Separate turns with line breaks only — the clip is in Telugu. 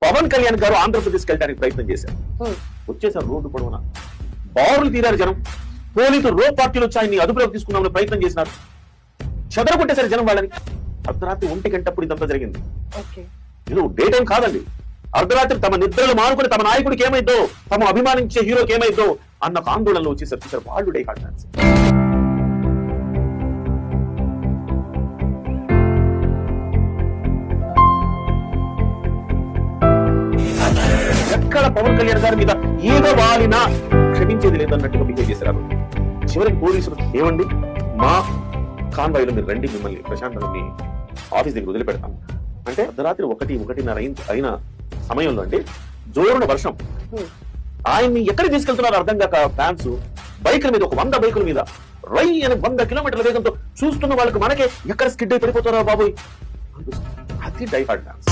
పవన్ కళ్యాణ్ గారు ఆంధ్రప్రదేశ్కి వెళ్ళడానికి ప్రయత్నం చేశారు. వచ్చేసారు రోడ్డు పొడవునా, బారులు తీరారు జనం. పోలీసులు రో పార్టీలు వచ్చి ఆయన్ని అదుపులోకి తీసుకుందామని ప్రయత్నం చేసినారు. చెదరగొట్టేశారు జనం వాళ్ళని. అర్ధరాత్రి 1 గంటప్పుడు ఇదంతా జరిగింది. ఇది డే టైం కాదండి. అర్ధరాత్రి తమ నిద్రలు మానుకుని తమ నాయకుడికి ఏమైందో, తమ అభిమానించే హీరోకి ఏమైందో అన్న ఆందోళనలో వచ్చేసారు. చూసారు వాళ్ళు డై హార్ట్ ఫ్యాన్స్. ఎక్కడ పవన్ కళ్యాణ్ గారి మీద ఈగ వాలినా క్షమించేది లేదన్నట్టుగా బిహేవ్ చేశారు. చివరికి పోలీసులు ఏమండి మా కాన్వాయ్లో మీరు రండి, మిమ్మల్ని ప్రశాంతంగా మీ ఆఫీస్ దగ్గర వదిలిపెడతాం అంటే అర్ధరాత్రి 1:30 అయిన సమయంలో అండి జోరున వర్షం. ఆయన్ని ఎక్కడికి తీసుకెళ్తున్నారు అర్థం కాక ఫ్యాన్స్ బైకుల మీద, ఒక 100 బైకుల మీద రై అని 100 కిలోమీటర్ల వేగంతో చూస్తున్న వాళ్ళకి మనకే ఎక్కడ స్కిడ్ అయి పడిపోతారో బాబోయ్. అది డై హార్ట్ ఫ్యాన్స్.